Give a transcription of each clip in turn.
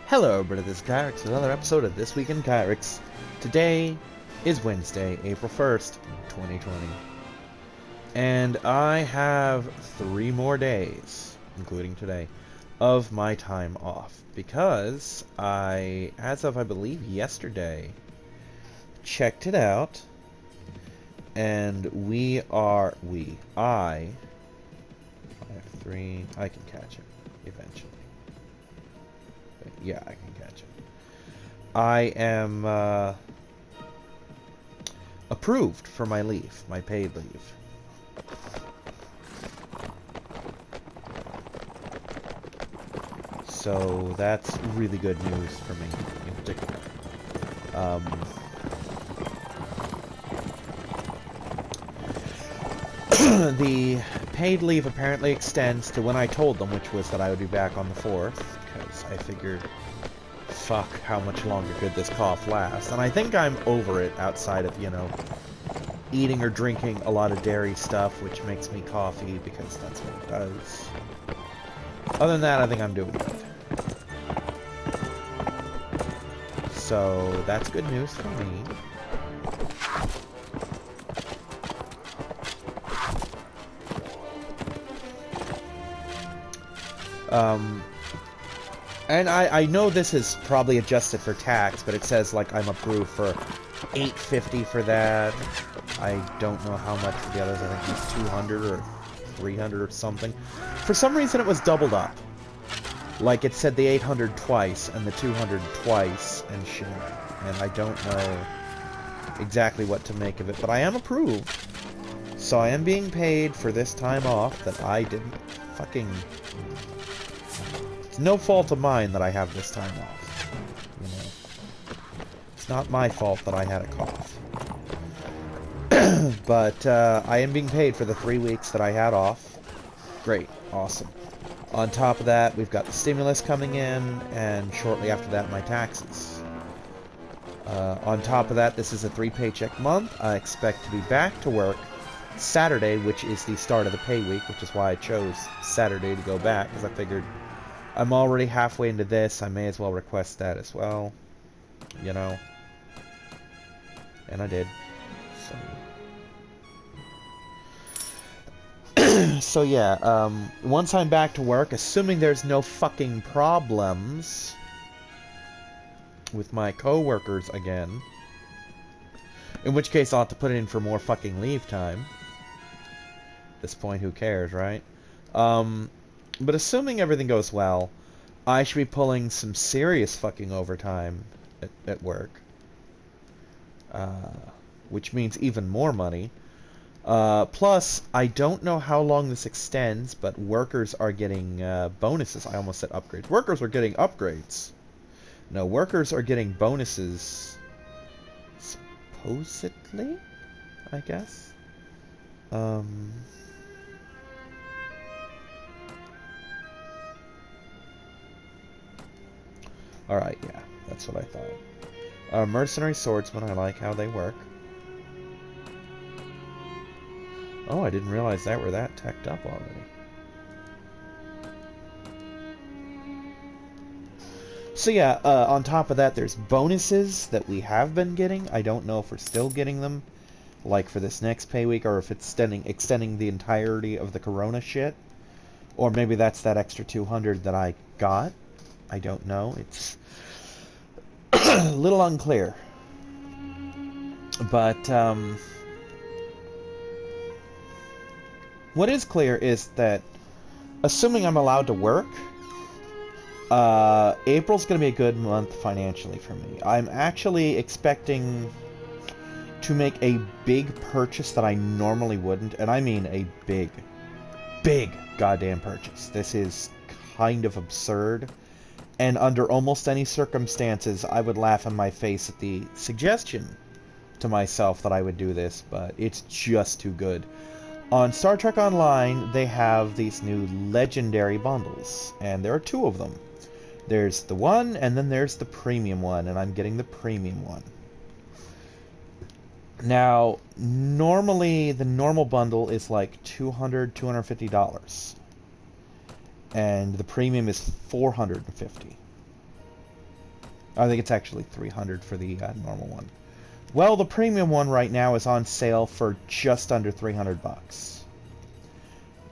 Hello, everybody, this is Kyrix with another episode of This Week in Kyrix. Today is Wednesday, April 1st, 2020. And I have 3 more days, including today, of my time off. Because I, as of I believe yesterday, checked it out. And I have 3, I can catch it eventually. Yeah, I can catch it. I am approved for my leave, my paid leave. So that's really good news for me in particular. The paid leave apparently extends to when I told them, which was that I would be back on the 4th, because I figured, fuck, how much longer could this cough last? And I think I'm over it outside of, you know, eating or drinking a lot of dairy stuff, which makes me coughy, because that's what it does. Other than that, I think I'm doing good. So, that's good news for me. And I know this is probably adjusted for tax, but it says, like, I'm approved for $850 for that. I don't know how much for the others. I think it's $200 or $300 or something. For some reason, it was doubled up. Like, it said the $800 twice and the $200 twice and shit. And I don't know exactly what to make of it, but I am approved. So I am being paid for this time off that I didn't fucking... It's no fault of mine that I have this time off. You know, it's not my fault that I had a cough. But I am being paid for the 3 weeks that I had off. Great, awesome. On top of that, we've got the stimulus coming in, and shortly after that, my taxes. On top of that, this is a 3-paycheck month. I expect to be back to work Saturday, which is the start of the pay week, which is why I chose Saturday to go back, because I figured I'm already halfway into this, I may as well request that as well, you know, and I did, so, so yeah, once I'm back to work, assuming there's no fucking problems with my coworkers again, in which case I'll have to put it in for more fucking leave time. At this point, who cares, right? But assuming everything goes well, I should be pulling some serious fucking overtime at work. Which means even more money. Plus, I don't know how long this extends, but workers are getting bonuses. I almost said upgrades. Workers are getting upgrades. No, workers are getting bonuses. Supposedly? I guess? Alright, yeah, that's what I thought. Mercenary swordsman, I like how they work. Oh, I didn't realize that we're that teched up already. So yeah, on top of that, there's bonuses that we have been getting. I don't know if we're still getting them, like for this next pay week, or if it's extending the entirety of the Corona shit. Or maybe that's that extra 200 that I got. I don't know. It's a little unclear. But, what is clear is that, assuming I'm allowed to work, April's going to be a good month financially for me. I'm actually expecting to make a big purchase that I normally wouldn't, and I mean a big goddamn purchase. This is kind of absurd, and under almost any circumstances, I would laugh in my face at the suggestion to myself that I would do this, but it's just too good. On Star Trek Online, they have these new legendary bundles, and there are 2 of them. There's the one, and then there's the premium one, and I'm getting the premium one. Now, normally, the normal bundle is like $200, $250. And the premium is $450. I think it's actually 300 for the normal one. Well, the premium one right now is on sale for just under 300 bucks.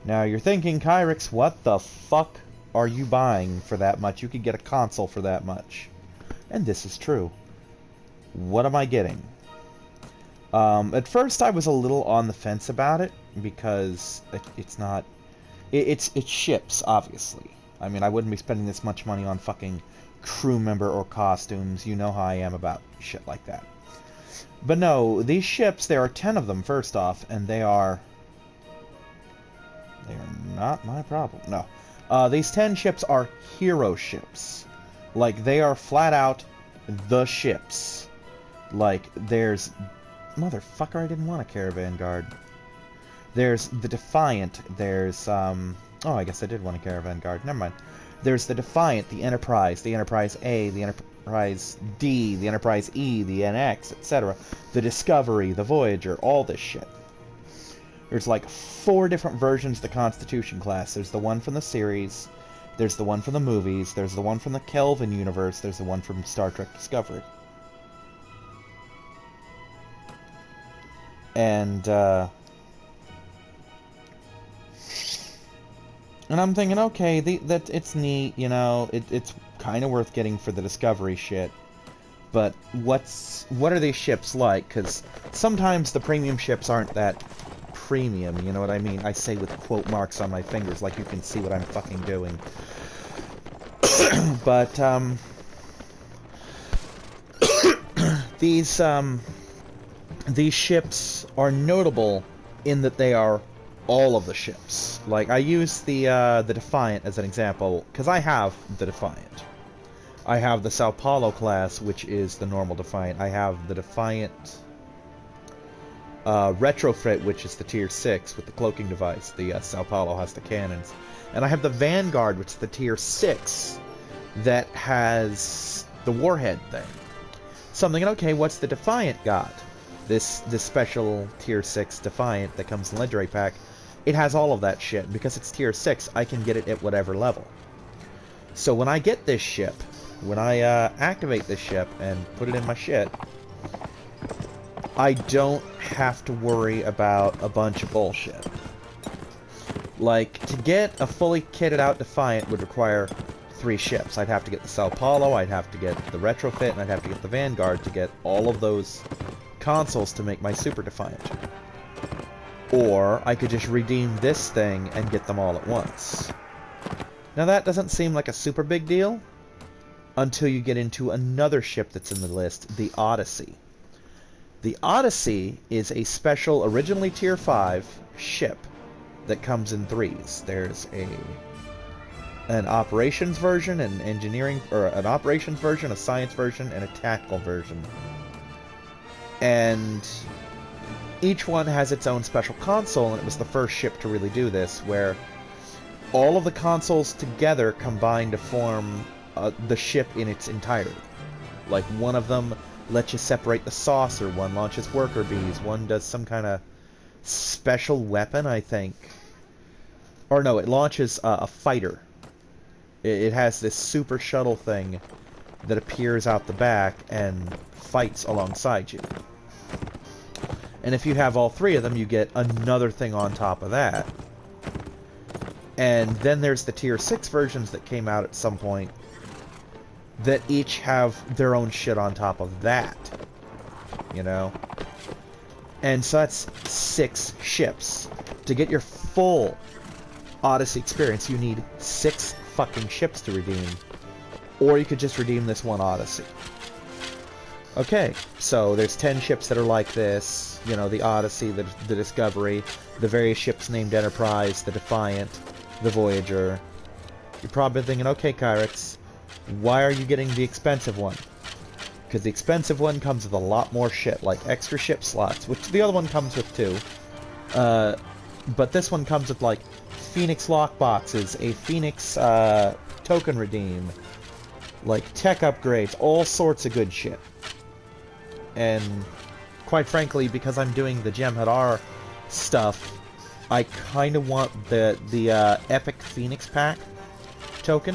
Now you're thinking, Kyrix, what the fuck are you buying for that much? You could get a console for that much. And this is true. What am I getting? At first I was a little on the fence about it, because it's not... It ships, obviously. I mean, I wouldn't be spending this much money on fucking crew member or costumes. You know how I am about shit like that. But no, these ships, there are 10 of them, first off, and they are not my problem. No. These 10 ships are hero ships. Like, they are flat out the ships. Like, there's... Motherfucker, I didn't want a Caravan Guard. There's the Defiant, there's, Oh, I guess I did want a Caravan Guard. Never mind. There's the Defiant, the Enterprise A, the Enterprise D, the Enterprise E, the NX, etc. The Discovery, the Voyager, all this shit. There's like 4 different versions of the Constitution class. There's the one from the series, there's the one from the movies, there's the one from the Kelvin universe, there's the one from Star Trek Discovery. And I'm thinking, okay, that it's neat, you know, it's kind of worth getting for the Discovery shit. But what are these ships like? Because sometimes the premium ships aren't that premium, you know what I mean? I say with quote marks on my fingers, like you can see what I'm fucking doing. But, these ships are notable in that they are all of the ships. Like, I use the Defiant as an example, because I have the Defiant. I have the Sao Paulo class, which is the normal Defiant. I have the Defiant Retrofit, which is the Tier 6 with the cloaking device. The Sao Paulo has the cannons. And I have the Vanguard, which is the Tier 6, that has the warhead thing. So I'm thinking, okay, what's the Defiant got? This special Tier 6 Defiant that comes in the Legendary Pack, it has all of that shit. Because it's Tier 6, I can get it at whatever level. So when I get this ship, when I activate this ship and put it in my shit, I don't have to worry about a bunch of bullshit. Like, to get a fully kitted out Defiant would require 3 ships. I'd have to get the Sao Paulo, I'd have to get the Retrofit, and I'd have to get the Vanguard to get all of those consoles to make my Super Defiant. Or I could just redeem this thing and get them all at once. Now that doesn't seem like a super big deal until you get into another ship that's in the list, the Odyssey. The Odyssey is a special, originally Tier 5 ship that comes in 3s. There's an operations version, an engineering, or an operations version, a science version, and a tactical version. And each one has its own special console, and it was the first ship to really do this, where all of the consoles together combine to form the ship in its entirety. Like, one of them lets you separate the saucer, one launches worker bees, one does some kind of special weapon, I think. Or no, it launches a fighter. It has this super shuttle thing that appears out the back and fights alongside you. And if you have all 3 of them, you get another thing on top of that. And then there's the Tier 6 versions that came out at some point that each have their own shit on top of that. You know? And so that's 6 ships. To get your full Odyssey experience, you need 6 fucking ships to redeem. Or you could just redeem this one Odyssey. Okay, so there's 10 ships that are like this. You know, the Odyssey, the Discovery, the various ships named Enterprise, the Defiant, the Voyager. You're probably thinking, okay, Kyrix, why are you getting the expensive one? Because the expensive one comes with a lot more shit, like extra ship slots, which the other one comes with too. But this one comes with, like, Phoenix lock boxes, a Phoenix token redeem, like tech upgrades, all sorts of good shit. And quite frankly, because I'm doing the Jem'Hadar stuff, I kind of want the Epic Phoenix pack token.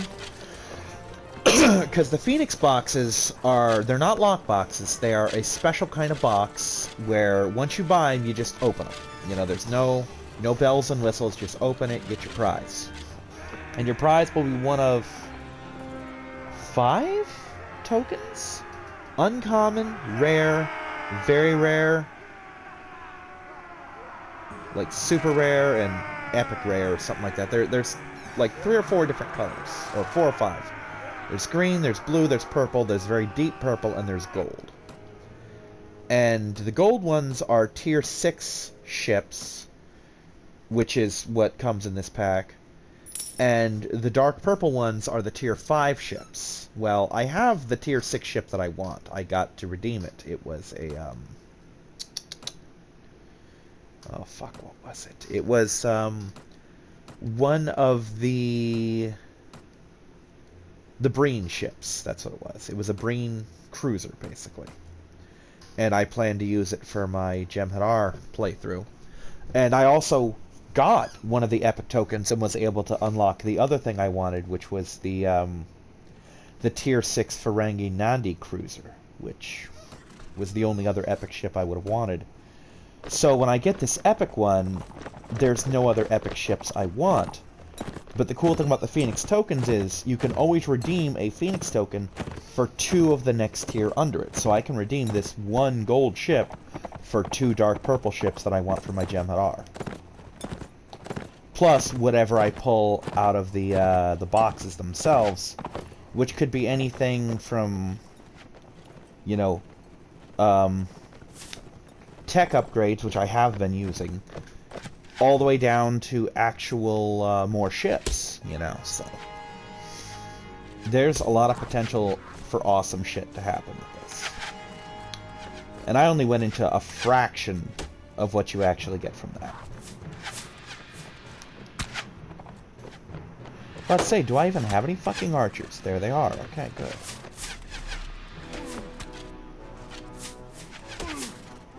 Because the Phoenix boxes they're not lock boxes. They are a special kind of box where once you buy them, you just open them. You know, there's no bells and whistles. Just open it, get your prize. And your prize will be one of 5 tokens? Uncommon, rare, very rare, like super rare, and epic rare, or something like that. There's like 3 or 4 different colors, or 4 or 5. There's green, there's blue, there's purple, there's very deep purple, and there's gold. And the gold ones are tier 6 ships, which is what comes in this pack. And the dark purple ones are the tier 5 ships. Well, I have the tier 6 ship that I want. I got to redeem it. It was a, oh, fuck, what was it? It was, one of the Breen ships. That's what it was. It was a Breen cruiser, basically. And I plan to use it for my Jem'Hadar playthrough. And I also got one of the epic tokens and was able to unlock the other thing I wanted, which was the tier 6 Ferengi Nandi cruiser, which was the only other epic ship I would have wanted. So when I get this epic one, there's no other epic ships I want. But the cool thing about the Phoenix tokens is you can always redeem a Phoenix token for 2 of the next tier under it. So I can redeem this 1 gold ship for 2 dark purple ships that I want for my Jem'Hadar. Plus whatever I pull out of the boxes themselves, which could be anything from, you know, tech upgrades, which I have been using, all the way down to actual more ships, you know, so there's a lot of potential for awesome shit to happen with this. And I only went into a fraction of what you actually get from that. Let's say, do I even have any fucking archers? There they are. Okay, good.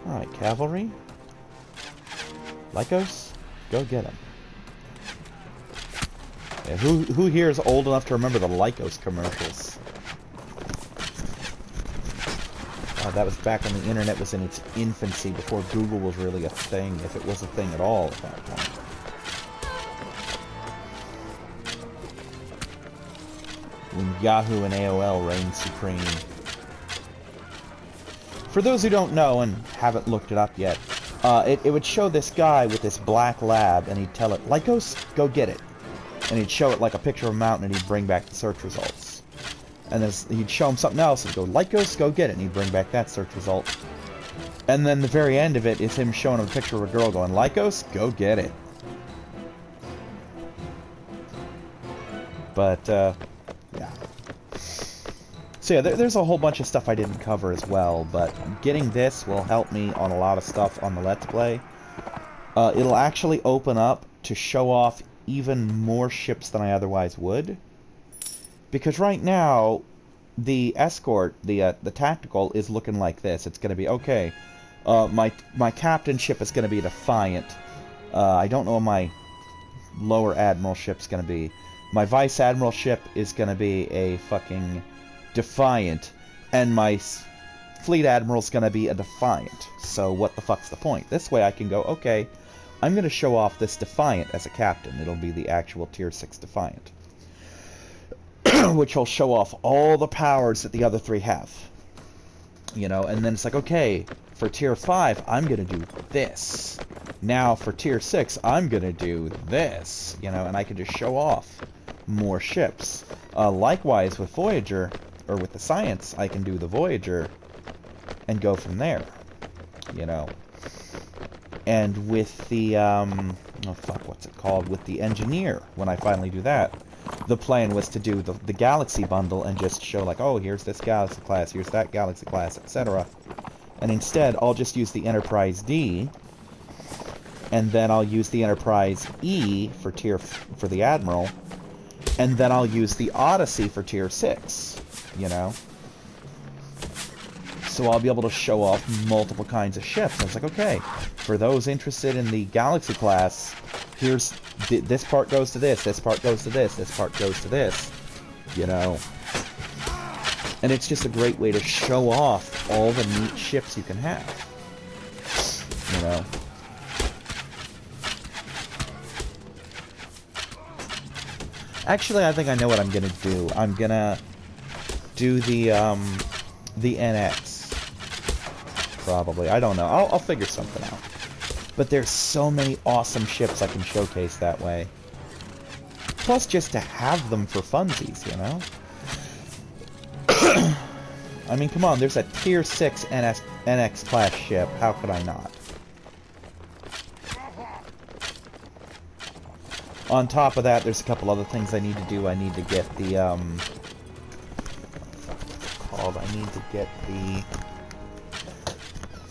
Alright, cavalry. Lycos? Go get him. Yeah, who here is old enough to remember the Lycos commercials? That was back when the internet was in its infancy, before Google was really a thing, if it was a thing at all at that point. When Yahoo and AOL reigned supreme. For those who don't know and haven't looked it up yet, it would show this guy with this black lab, and he'd tell it, Lycos, go get it. And he'd show it like a picture of a mountain, and he'd bring back the search results. And he'd show him something else, and he'd go, Lycos, go get it, and he'd bring back that search result. And then the very end of it is him showing him a picture of a girl going, Lycos, go get it. But, yeah. So yeah, there's a whole bunch of stuff I didn't cover as well, but getting this will help me on a lot of stuff on the Let's Play. It'll actually open up to show off even more ships than I otherwise would. Because right now, the escort, the tactical, is looking like this. It's going to be, okay, my captain ship is going to be a Defiant. I don't know what my lower admiral ship's going to be. My vice admiral ship is going to be a fucking Defiant, and my fleet admiral's gonna be a Defiant. So what the fuck's the point? This way I can go, okay, I'm gonna show off this Defiant as a captain. It'll be the actual tier 6 Defiant. Which will show off all the powers that the other 3 have. You know, and then it's like, okay, for tier 5, I'm gonna do this. Now for tier 6, I'm gonna do this. You know, and I can just show off more ships. Likewise with Voyager, or with the Science, I can do the Voyager and go from there, you know. And with the, oh fuck, what's it called? With the Engineer, when I finally do that, the plan was to do the Galaxy bundle and just show like, oh, here's this Galaxy class, here's that Galaxy class, etc. And instead, I'll just use the Enterprise D, and then I'll use the Enterprise E for the Admiral, and then I'll use the Odyssey for tier 6, you know? So I'll be able to show off multiple kinds of ships. I was like, okay, for those interested in the Galaxy class, here's, this part goes to this part goes to this part goes to this, you know? And it's just a great way to show off all the neat ships you can have. You know? Actually, I think I know what I'm gonna do. I'm gonna do the NX. Probably. I don't know. I'll figure something out. But there's so many awesome ships I can showcase that way. Plus, just to have them for funsies, you know? I mean, come on, there's a Tier 6 NX class ship. How could I not? On top of that, there's a couple other things I need to do. I need to get the, I need to get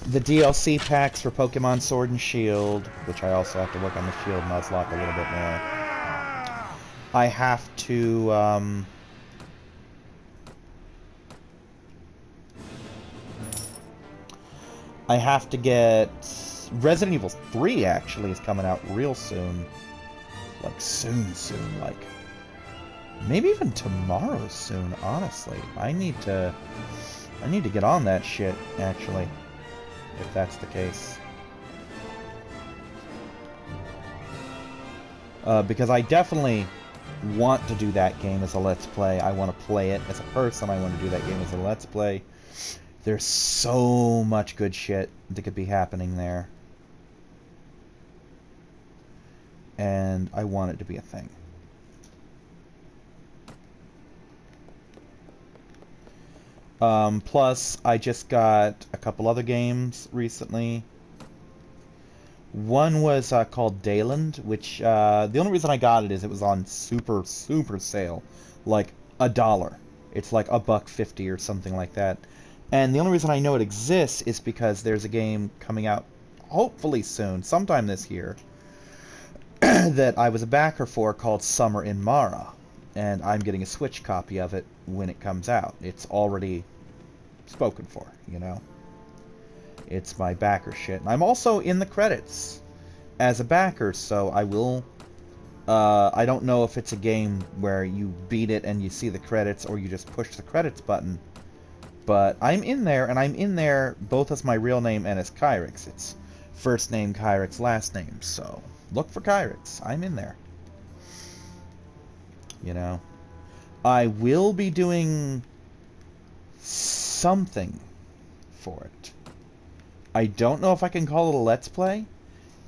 the DLC packs for Pokemon Sword and Shield, which I also have to work on the Shield Nuzlocke a little bit more. I have to, I have to get... Resident Evil 3, actually, is coming out real soon. Like, soon, like... Maybe even tomorrow soon, honestly. I need to get on that shit, actually. If that's the case. Because I definitely want to do that game as a Let's Play. I want to play it as a person. I want to do that game as a Let's Play. There's so much good shit that could be happening there. And I want it to be a thing. Plus, I just got a couple other games recently. One was called Dayland, which, the only reason I got it is it was on super sale. Like, $1. It's like $1.50 or something like that. And the only reason I know it exists is because there's a game coming out, hopefully soon, sometime this year, that I was a backer for called Summer in Mara. And I'm getting a Switch copy of it when it comes out. It's already spoken for, you know? It's my backer shit. And I'm also in the credits as a backer, so I will... I don't know if it's a game where you beat it and you see the credits, or you just push the credits button. But I'm in there, and I'm in there both as my real name and as Kyrix. It's first name Kyrix, last name, so look for Kyrix. I'm in there. You know? I will be doing something for it. I don't know if I can call it a Let's Play.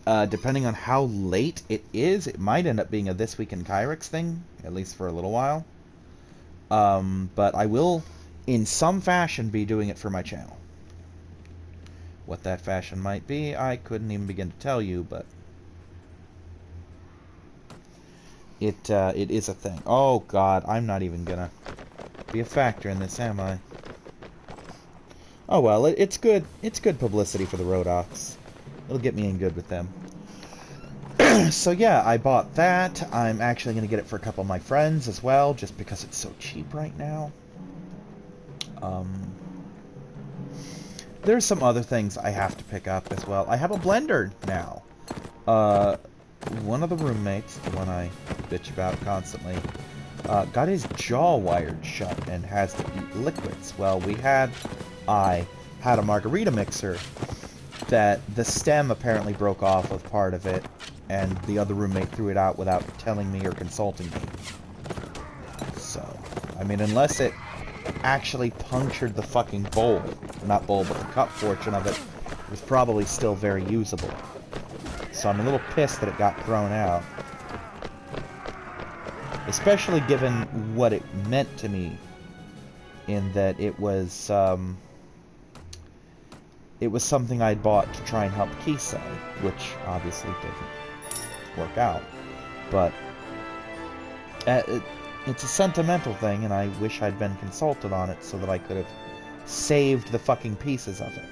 Depending on how late it is, it might end up being a This Week in Kyrix thing, at least for a little while. But I will, in some fashion, be doing it for my channel. What that fashion might be, I couldn't even begin to tell you, but it is a thing. Oh God, I'm not even gonna be a factor in this, am I? Oh well, it's good. It's good publicity for the Rodox. It'll get me in good with them. So yeah, I bought that. I'm actually gonna get it for a couple of my friends as well, just because it's so cheap right now. There's some other things I have to pick up as well. I have a blender now. One of the roommates, the one I bitch about constantly, got his jaw wired shut and has to eat liquids. Well, I had a margarita mixer that the stem apparently broke off with part of it, and the other roommate threw it out without telling me or consulting me. So, I mean, unless it actually punctured the fucking bowl, not bowl, but the cup portion of it, it was probably still very usable. So I'm a little pissed that it got thrown out. Especially given what it meant to me, in that it was something I'd bought to try and help Kisa, which obviously didn't work out. But it's a sentimental thing, and I wish I'd been consulted on it so that I could have saved the fucking pieces of it.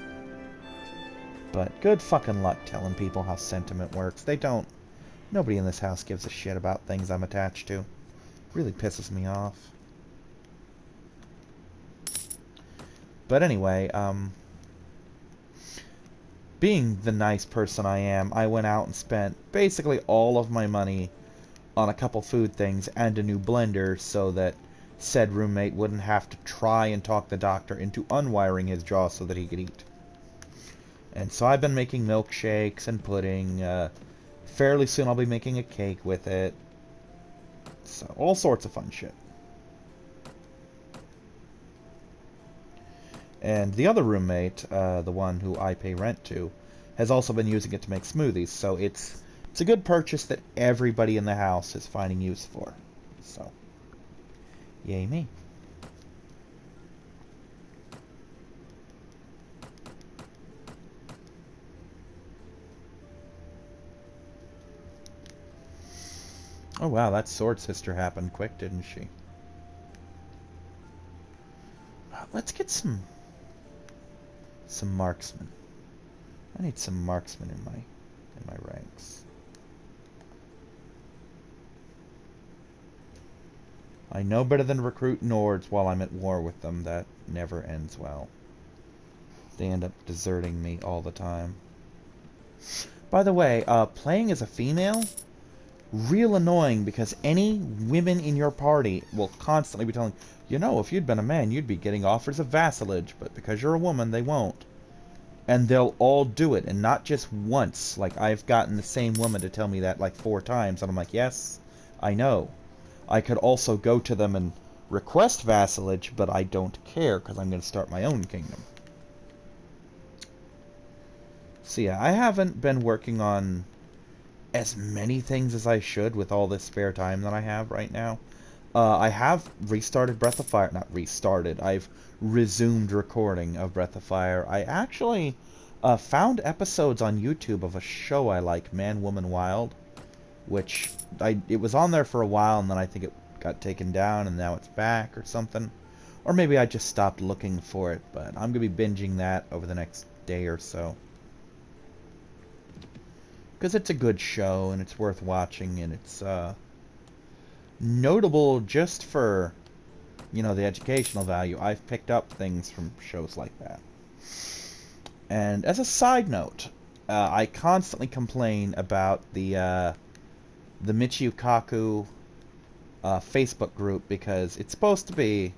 But good fucking luck telling people how sentiment works. They don't. Nobody in this house gives a shit about things I'm attached to. Really pisses me off. But anyway, being the nice person I am, I went out and spent basically all of my money on a couple food things and a new blender so that said roommate wouldn't have to try and talk the doctor into unwiring his jaw so that he could eat. And so I've been making milkshakes and pudding. Fairly soon I'll be making a cake with it. So, all sorts of fun shit. And the other roommate, the one who I pay rent to, has also been using it to make smoothies. So it's a good purchase that everybody in the house is finding use for. So, yay me. Oh wow, that sword sister happened quick, didn't she? Let's get some marksmen. I need some marksmen in my ranks. I know better than to recruit Nords while I'm at war with them. That never ends well. They end up deserting me all the time. By the way, playing as a female, real annoying, because any women in your party will constantly be telling, you know, if you'd been a man, you'd be getting offers of vassalage, but because you're a woman, they won't. And they'll all do it, and not just once. Like, I've gotten the same woman to tell me that like 4 times, and I'm like, yes, I know. I could also go to them and request vassalage, but I don't care, because I'm going to start my own kingdom. So yeah, I haven't been working on as many things as I should with all this spare time that I have right now. I have restarted Breath of Fire. Not restarted. I've resumed recording of Breath of Fire. I actually found episodes on YouTube of a show I like, Man, Woman, Wild, which it was on there for a while, and then I think it got taken down, and now it's back or something. Or maybe I just stopped looking for it, but I'm going to be binging that over the next day or so. Because it's a good show, and it's worth watching, and it's notable just for, you know, the educational value. I've picked up things from shows like that. And as a side note, I constantly complain about the Michio Kaku Facebook group, because it's supposed to be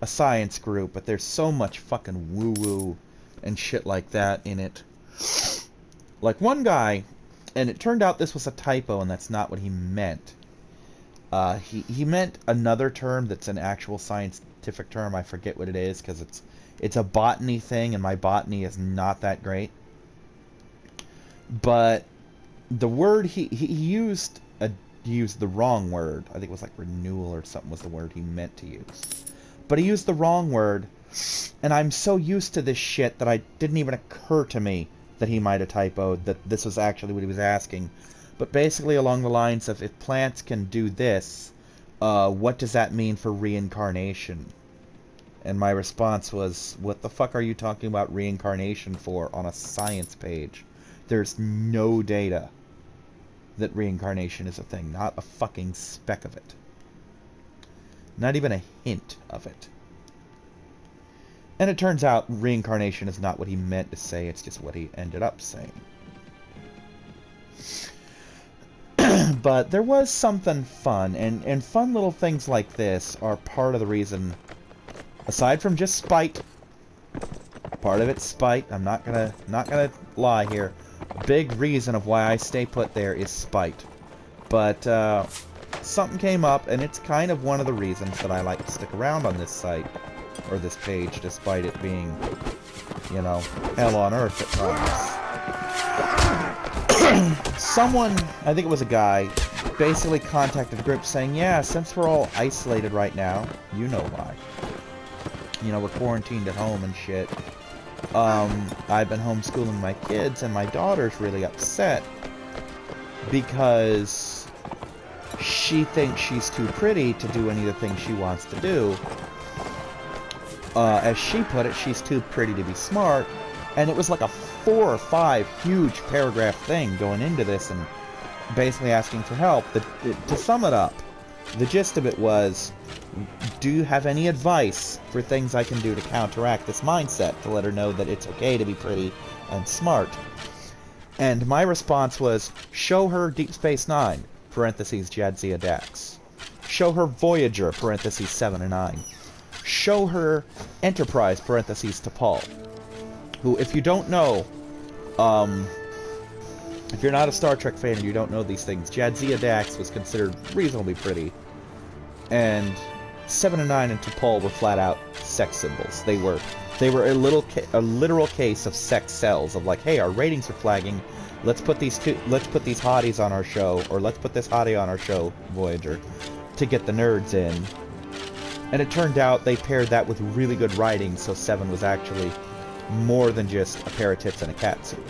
a science group, but there's so much fucking woo-woo and shit like that in it. Like one guy, and it turned out this was a typo, and that's not what he meant. He meant another term that's an actual scientific term. I forget what it is, because it's a botany thing, and my botany is not that great. But the word he used the wrong word. I think it was like renewal or something was the word he meant to use. But he used the wrong word, and I'm so used to this shit that it didn't even occur to me that he might have typoed, that this was actually what he was asking. But basically along the lines of, if plants can do this, what does that mean for reincarnation? And my response was, what the fuck are you talking about reincarnation for on a science page? There's no data that reincarnation is a thing. Not a fucking speck of it. Not even a hint of it. And it turns out reincarnation is not what he meant to say, it's just what he ended up saying. But there was something fun, and fun little things like this are part of the reason, aside from just spite, part of it's spite, I'm not gonna lie here, big reason of why I stay put there is spite. But something came up, and it's kind of one of the reasons that I like to stick around on this site, or this page, despite it being, you know, hell on earth at times. Someone, I think it was a guy, basically contacted the group saying, yeah, since we're all isolated right now, you know why. You know, we're quarantined at home and shit. I've been homeschooling my kids, and my daughter's really upset because she thinks she's too pretty to do any of the things she wants to do. As she put it, she's too pretty to be smart, and it was like a 4 or 5 huge paragraph thing going into this and basically asking for help. To sum it up, the gist of it was, do you have any advice for things I can do to counteract this mindset, to let her know that it's okay to be pretty and smart? And my response was, show her Deep Space Nine, parentheses Jadzia Dax. Show her Voyager, parentheses 7 and 9. Show her Enterprise, parentheses T'Pol. Who, if you don't know, if you're not a Star Trek fan and you don't know these things, Jadzia Dax was considered reasonably pretty. And 7 and 9 and T'Pol were flat out sex symbols. They were a literal case of sex sells, of like, hey, our ratings are flagging. Let's put these hotties on our show, or let's put this hottie on our show, Voyager, to get the nerds in. And it turned out they paired that with really good writing, so 7 was actually more than just a pair of tits and a cat suit.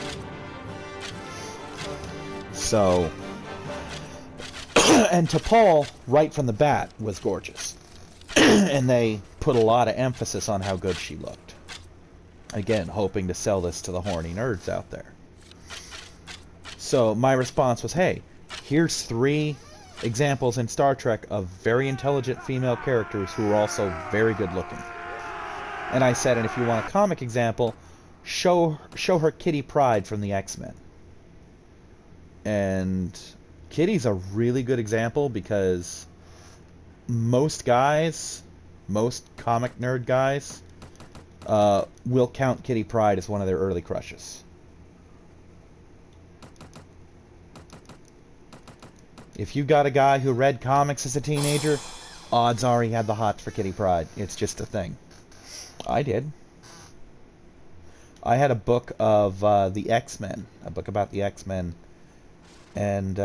So, and T'Pol, right from the bat, was gorgeous. And they put a lot of emphasis on how good she looked. Again, hoping to sell this to the horny nerds out there. So my response was, hey, here's 3 examples in Star Trek of very intelligent female characters who are also very good looking. And I said, and if you want a comic example, show her Kitty Pryde from the X-Men. And Kitty's a really good example because most guys, most comic nerd guys, will count Kitty Pryde as one of their early crushes. If you got a guy who read comics as a teenager, odds are he had the hots for Kitty Pryde. It's just a thing. I did. I had a book of the X-Men, a book about the X-Men, and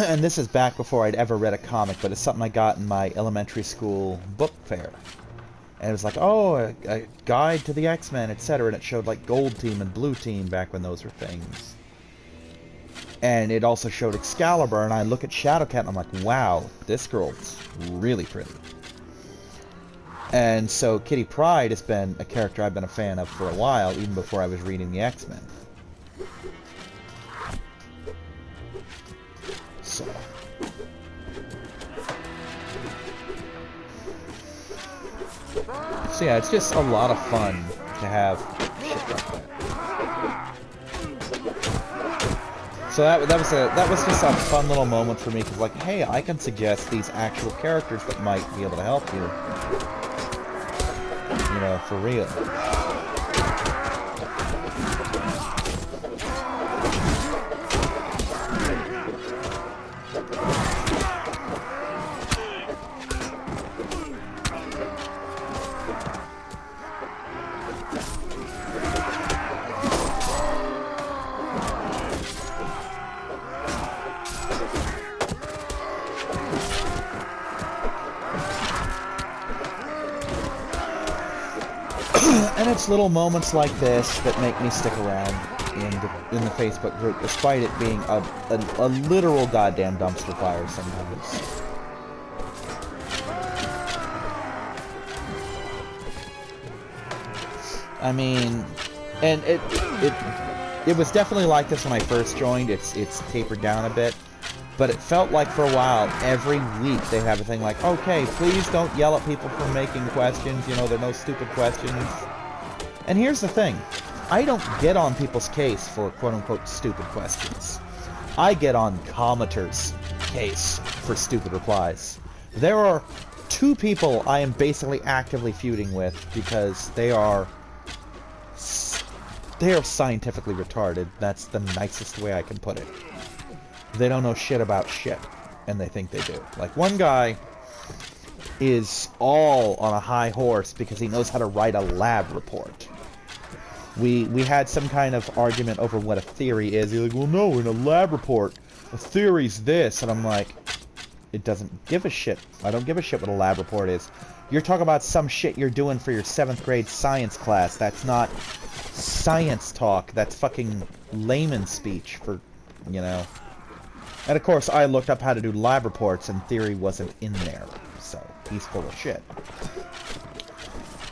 and this is back before I'd ever read a comic, but it's something I got in my elementary school book fair. And it was like, oh, a guide to the X-Men, etc. And it showed like Gold Team and Blue Team back when those were things. And it also showed Excalibur, and I look at Shadowcat and I'm like, wow, this girl's really pretty. And so Kitty Pryde has been a character I've been a fan of for a while, even before I was reading the X-Men. So yeah, it's just a lot of fun to have shit like that. So that was just a fun little moment for me, because like, hey, I can suggest these actual characters that might be able to help you. You know, for real. And it's little moments like this that make me stick around in the Facebook group, despite it being a literal goddamn dumpster fire sometimes. I mean, and it was definitely like this when I first joined. It's tapered down a bit. But it felt like for a while, every week they'd have a thing like, okay, please don't yell at people for making questions, you know, there are no stupid questions. And here's the thing, I don't get on people's case for quote-unquote stupid questions. I get on commenters' case for stupid replies. There are 2 people I am basically actively feuding with because they are scientifically retarded. That's the nicest way I can put it. They don't know shit about shit, and they think they do. Like, one guy is all on a high horse because he knows how to write a lab report. We had some kind of argument over what a theory is. He's like, well, no, in a lab report, a theory's this. And I'm like, it doesn't give a shit. I don't give a shit what a lab report is. You're talking about some shit you're doing for your 7th grade science class. That's not science talk. That's fucking layman speech for, you know. And of course, I looked up how to do lab reports, and theory wasn't in there. So, he's full of shit.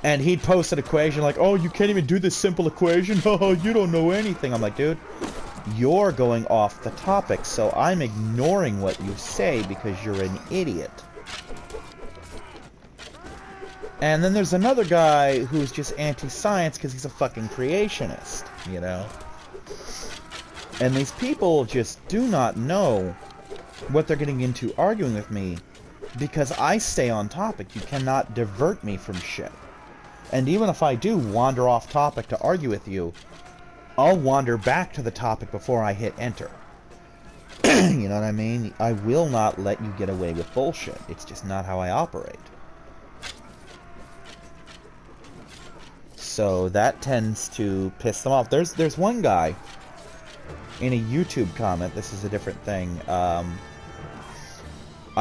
And he'd post an equation like, oh, you can't even do this simple equation? Oh, you don't know anything. I'm like, dude, you're going off the topic, so I'm ignoring what you say because you're an idiot. And then there's another guy who's just anti-science because he's a fucking creationist, you know? And these people just do not know what they're getting into arguing with me because I stay on topic. You cannot divert me from shit. And even if I do wander off topic to argue with you, I'll wander back to the topic before I hit enter. You know what I mean? I will not let you get away with bullshit. It's just not how I operate. So that tends to piss them off. There's one guy in a YouTube comment. This is a different thing. I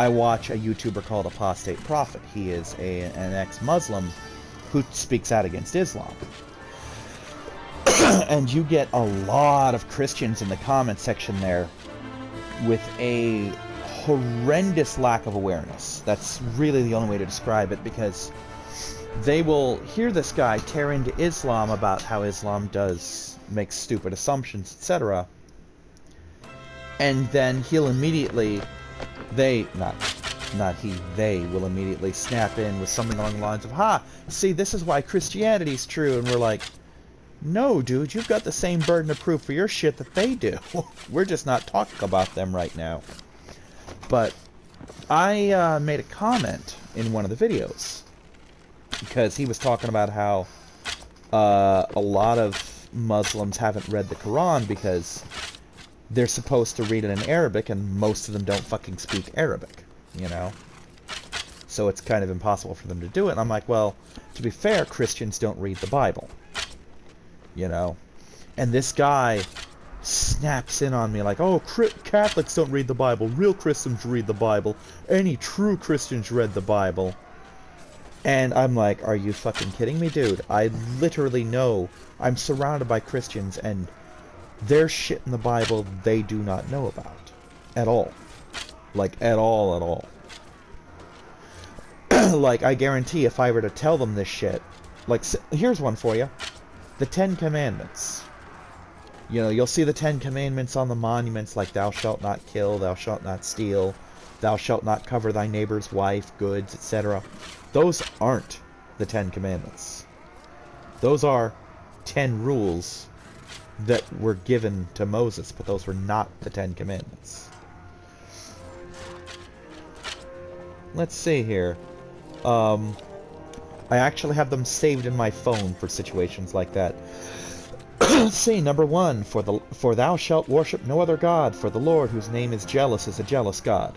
watch a YouTuber called Apostate Prophet. He is an ex-Muslim who speaks out against Islam. And you get a lot of Christians in the comment section there with a horrendous lack of awareness. That's really the only way to describe it, because they will hear this guy tear into Islam about how Islam does make stupid assumptions, etc. And then he'll immediately, they will immediately snap in with something along the lines of, "Ha, see, this is why Christianity's true." And we're like, no, dude, you've got the same burden of proof for your shit that they do. We're just not talking about them right now. But I made a comment in one of the videos because he was talking about how a lot of Muslims haven't read the Quran because they're supposed to read it in Arabic, and most of them don't fucking speak Arabic, you know? So it's kind of impossible for them to do it. And I'm like, well, to be fair, Christians don't read the Bible, you know? And this guy snaps in on me like, oh, Catholics don't read the Bible. Real Christians read the Bible. Any true Christians read the Bible. And I'm like, are you fucking kidding me, dude? I literally know I'm surrounded by Christians, and there's shit in the Bible they do not know about. At all. Like, at all. Like, I guarantee if I were to tell them this shit... Like, here's one for you. The 10 Commandments. You know, you'll see the 10 Commandments on the monuments, like, thou shalt not kill, thou shalt not steal, thou shalt not cover thy neighbor's wife, goods, etc. Those aren't the 10 Commandments. Those are 10 rules that were given to Moses, but those were not the 10 Commandments. Let's see here. I actually have them saved in my phone for situations like that. Let's see, number 1, for thou shalt worship no other God, for the Lord whose name is jealous is a jealous God.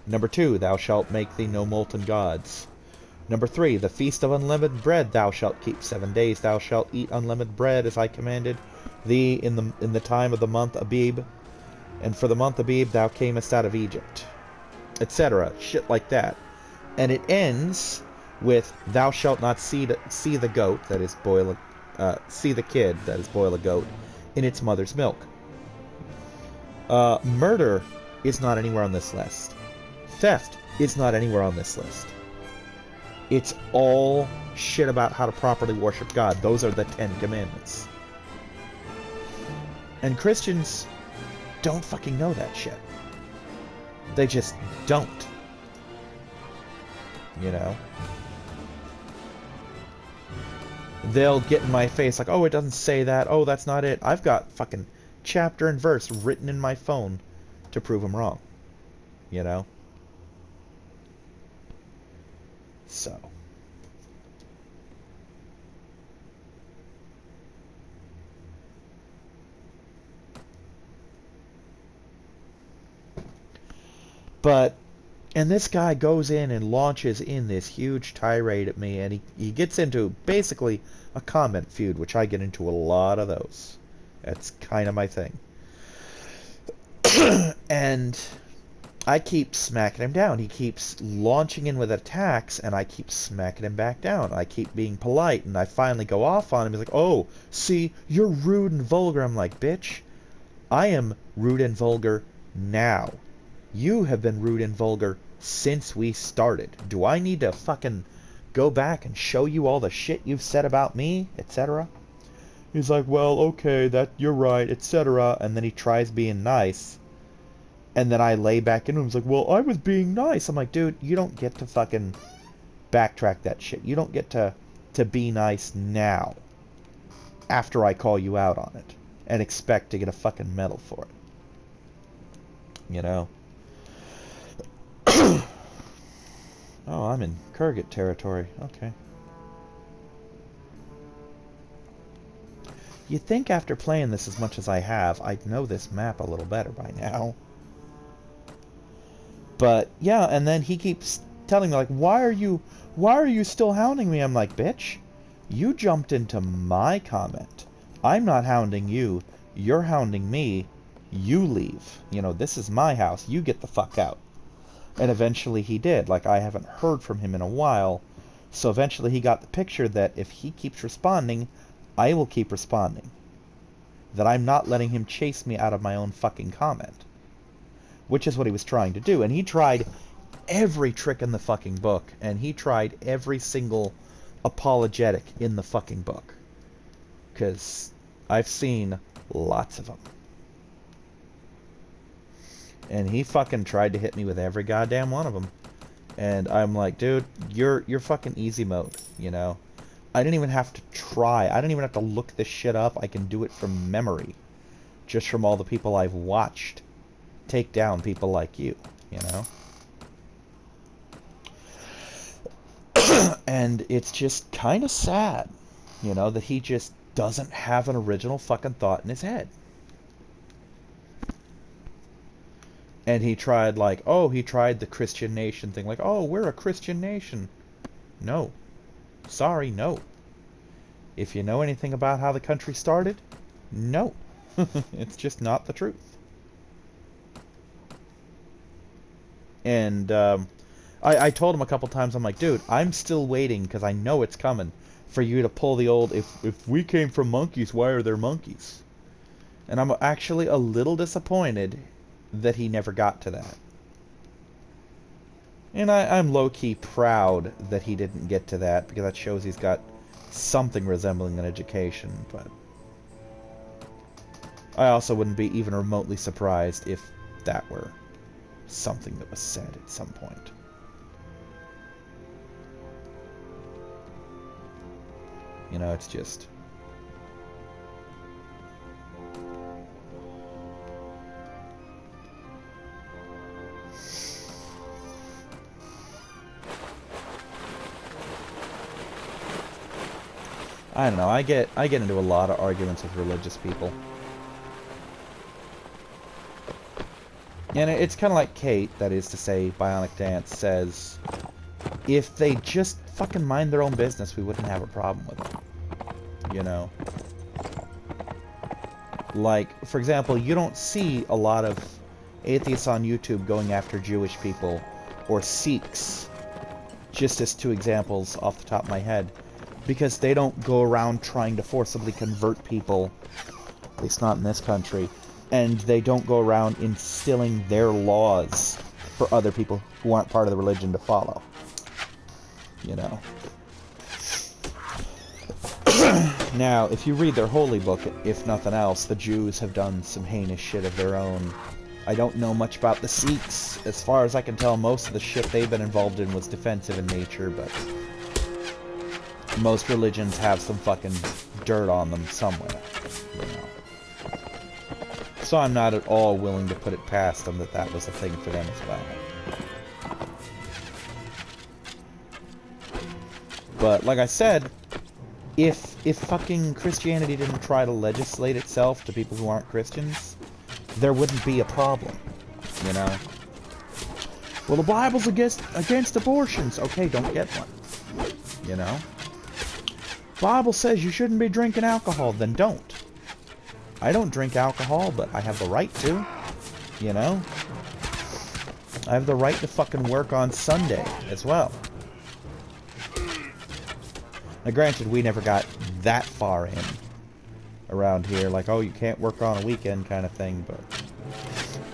Number 2, thou shalt make thee no molten gods. Number 3, the feast of unleavened bread thou shalt keep 7 days. Thou shalt eat unleavened bread as I commanded thee in the time of the month Abib, and for the month Abib thou camest out of Egypt, etc. Shit like that. And it ends with thou shalt not see the goat, that is see the kid, that is boil a goat, in its mother's milk. Murder is not anywhere on this list. Theft is not anywhere on this list. It's all shit about how to properly worship God. Those are the 10 Commandments. And Christians don't fucking know that shit. They just don't. You know? They'll get in my face like, oh, it doesn't say that. Oh, that's not it. I've got fucking chapter and verse written in my phone to prove them wrong. You know? So. But, and this guy goes in and launches in this huge tirade at me, and he gets into basically a comment feud, which I get into a lot of those. That's kind of my thing. And I keep smacking him down. He keeps launching in with attacks, and I keep smacking him back down. I keep being polite, and I finally go off on him. He's like, oh, see, you're rude and vulgar. I'm like, bitch, I am rude and vulgar now. You have been rude and vulgar since we started. Do I need to fucking go back and show you all the shit you've said about me, etc.? He's like, well, okay, that you're right, etc. And then he tries being nice. And then I lay back into him. He's like, well, I was being nice. I'm like, dude, you don't get to fucking backtrack that shit. You don't get to be nice now, after I call you out on it, and expect to get a fucking medal for it. You know? Oh, I'm in Kyrgyz territory. Okay. You'd think after playing this as much as I have, I'd know this map a little better by now. But, yeah, and then he keeps telling me, like, why are you still hounding me? I'm like, bitch, you jumped into my comment. I'm not hounding you. You're hounding me. You leave. You know, this is my house. You get the fuck out. And eventually he did. Like, I haven't heard from him in a while. So eventually he got the picture that if he keeps responding, I will keep responding. That I'm not letting him chase me out of my own fucking comment. Which is what he was trying to do. And he tried every trick in the fucking book. And he tried every single apologetic in the fucking book. Because I've seen lots of them. And he fucking tried to hit me with every goddamn one of them. And I'm like, dude, you're fucking easy mode, you know? I didn't even have to try. I didn't even have to look this shit up. I can do it from memory. Just from all the people I've watched take down people like you, you know? And it's just kind of sad, you know, that he just doesn't have an original fucking thought in his head. And he tried, like, oh, he tried the Christian nation thing. Like, oh, we're a Christian nation. No. Sorry, no. If you know anything about how the country started, no. It's just not the truth. And I told him a couple times, I'm like, dude, I'm still waiting, because I know it's coming, for you to pull the old, if we came from monkeys, why are there monkeys? And I'm actually a little disappointed that he never got to that. And I'm low-key proud that he didn't get to that, because that shows he's got something resembling an education, but I also wouldn't be even remotely surprised if that were something that was said at some point. You know, it's just... I don't know, I get into a lot of arguments with religious people. And it's kind of like Kate, that is to say, Bionic Dance, says, if they just fucking mind their own business, we wouldn't have a problem with it. You know? Like, for example, you don't see a lot of atheists on YouTube going after Jewish people, or Sikhs, just as two examples off the top of my head. Because they don't go around trying to forcibly convert people, at least not in this country, and they don't go around instilling their laws for other people who aren't part of the religion to follow. You know. Now, if you read their holy book, if nothing else, the Jews have done some heinous shit of their own. I don't know much about the Sikhs. As far as I can tell, most of the shit they've been involved in was defensive in nature, but most religions have some fucking dirt on them somewhere, you know. So I'm not at all willing to put it past them that that was a thing for them as well. But, like I said, if fucking Christianity didn't try to legislate itself to people who aren't Christians, there wouldn't be a problem, you know? Well, the Bible's against abortions. Okay, don't get one, you know? Bible says you shouldn't be drinking alcohol, then don't. I don't drink alcohol, but I have the right to, you know? I have the right to fucking work on Sunday as well. Now granted, we never got that far in around here, like, oh, you can't work on a weekend kind of thing, but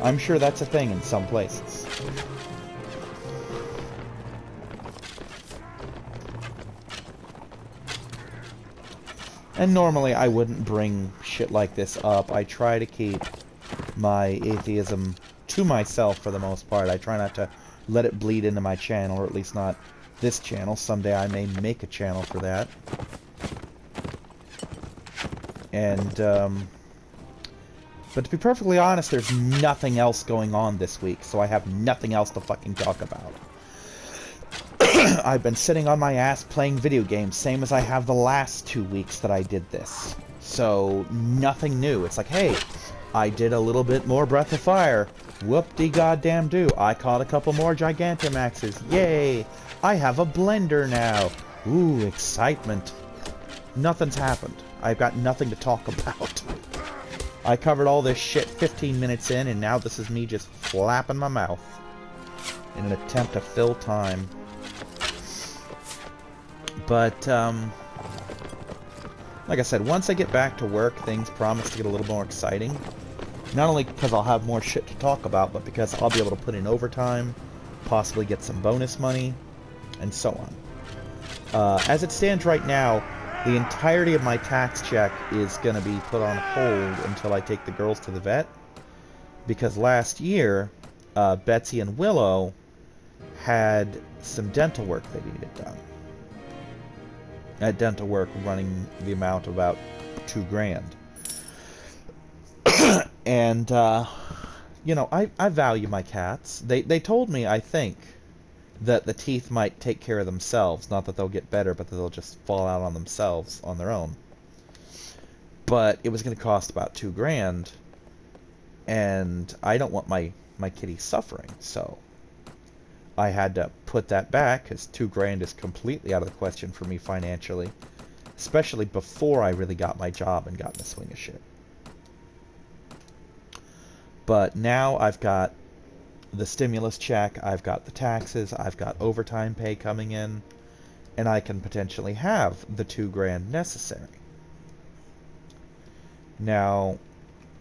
I'm sure that's a thing in some places. And normally I wouldn't bring shit like this up. I try to keep my atheism to myself for the most part. I try not to let it bleed into my channel, or at least not this channel. Someday I may make a channel for that. And, but to be perfectly honest, there's nothing else going on this week, so I have nothing else to fucking talk about. I've been sitting on my ass playing video games, same as I have the last 2 weeks that I did this. So, nothing new. It's like, hey, I did a little bit more Breath of Fire. Whoop-de-goddamn-do. I caught a couple more Gigantamaxes. Yay! I have a blender now. Ooh, excitement. Nothing's happened. I've got nothing to talk about. I covered all this shit 15 minutes in, and now this is me just flapping my mouth in an attempt to fill time. But, like I said, once I get back to work, things promise to get a little more exciting. Not only because I'll have more shit to talk about, but because I'll be able to put in overtime, possibly get some bonus money, and so on. As it stands right now, the entirety of my tax check is going to be put on hold until I take the girls to the vet. Because last year, Betsy and Willow had some dental work they needed done. That dental work running the amount of about $2,000. And, you know, I value my cats. They told me, I think, that the teeth might take care of themselves. Not that they'll get better, but that they'll just fall out on themselves on their own. But it was going to cost about $2,000, and I don't want my kitty suffering, so I had to put that back, because $2,000 is completely out of the question for me financially, especially before I really got my job and got in the swing of shit. But now I've got the stimulus check, I've got the taxes, I've got overtime pay coming in, and I can potentially have the $2,000 necessary. Now,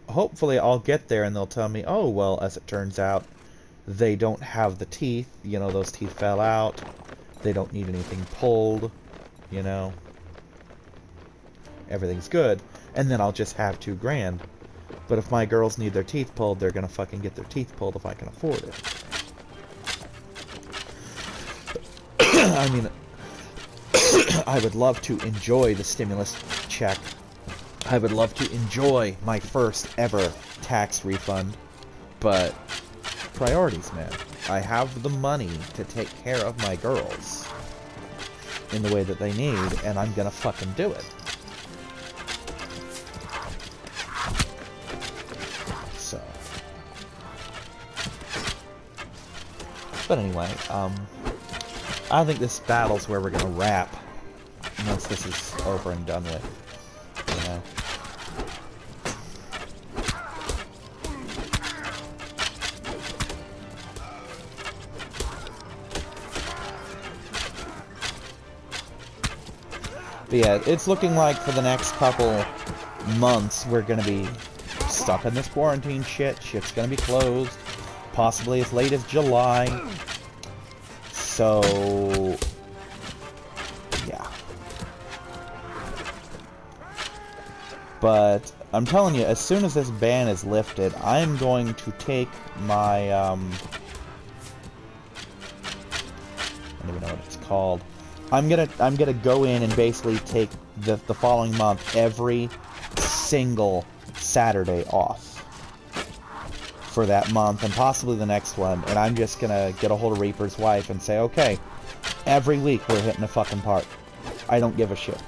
hopefully I'll get there and they'll tell me, oh, well, as it turns out, they don't have the teeth, you know, those teeth fell out, they don't need anything pulled, you know, everything's good, and then I'll just have $2,000. But if my girls need their teeth pulled, they're gonna fucking get their teeth pulled if I can afford it. I mean, I would love to enjoy the stimulus check. I would love to enjoy my first ever tax refund. But priorities, man. I have the money to take care of my girls in the way that they need, and I'm gonna fucking do it. So. But anyway, I think this battle's where we're gonna wrap once this is over and done with, you know. But yeah, it's looking like for the next couple months we're gonna be stuck in this quarantine shit. Shit's gonna be closed, possibly as late as July. So, yeah. But I'm telling you, as soon as this ban is lifted, I'm going to take my I don't even know what it's called. I'm gonna go in and basically take the following month every single Saturday off for that month and possibly the next one, and I'm just gonna get a hold of Reaper's wife and say, okay, every week we're hitting a fucking park. I don't give a shit.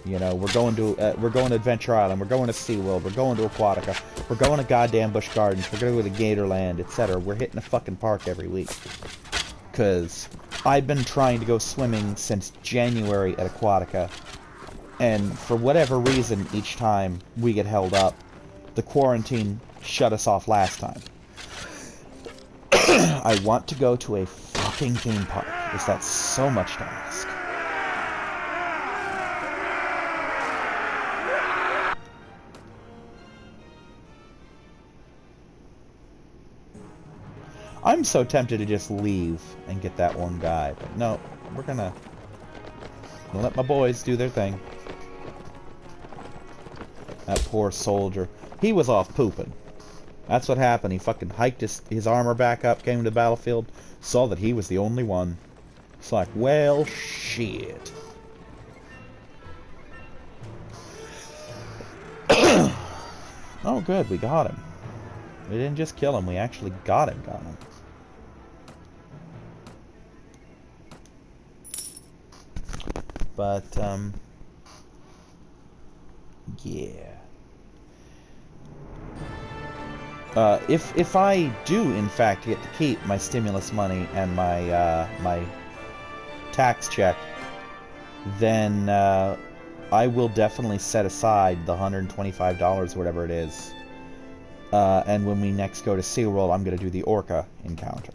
You know, we're going to Adventure Island, we're going to SeaWorld, we're going to Aquatica, we're going to goddamn Busch Gardens, we're going to Gatorland, etc. We're hitting a fucking park every week. Because I've been trying to go swimming since January at Aquatica, and for whatever reason, each time we get held up, the quarantine shut us off last time. I want to go to a fucking theme park. Is that so much to ask? I'm so tempted to just leave and get that one guy, but no, we're gonna let my boys do their thing. That poor soldier. He was off pooping. That's what happened. He fucking hiked his armor back up, came to the battlefield, saw that he was the only one. It's like, well, shit. Oh, good, we got him. We didn't just kill him, we actually got him. But, yeah. If I do, in fact, get to keep my stimulus money and my, my tax check, then, I will definitely set aside the $125, whatever it is. And when we next go to SeaWorld, I'm going to do the orca encounter.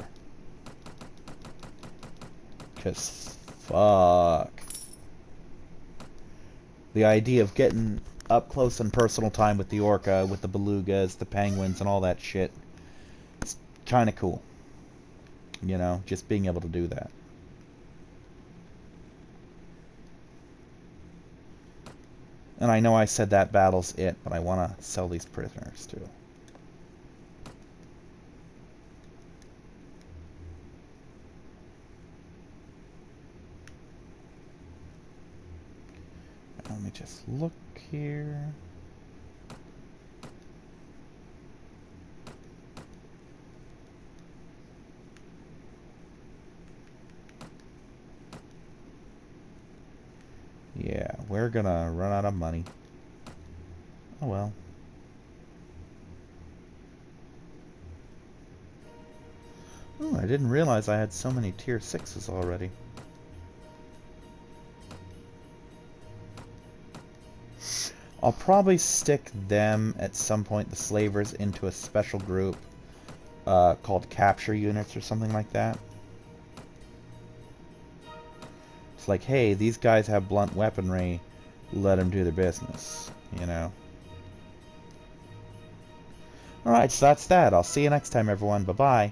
Because, fuck. The idea of getting up close and personal time with the orca, with the belugas, the penguins, and all that shit, it's kind of cool. You know, just being able to do that. And I know I said that battle's it, but I want to sell these prisoners, too. Let me just look here. Yeah, we're gonna run out of money. Oh well. Oh, I didn't realize I had so many tier 6s already. I'll probably stick them at some point, the slavers, into a special group called capture units or something like that. It's like, hey, these guys have blunt weaponry, let them do their business, you know? Alright, so that's that. I'll see you next time, everyone. Bye-bye.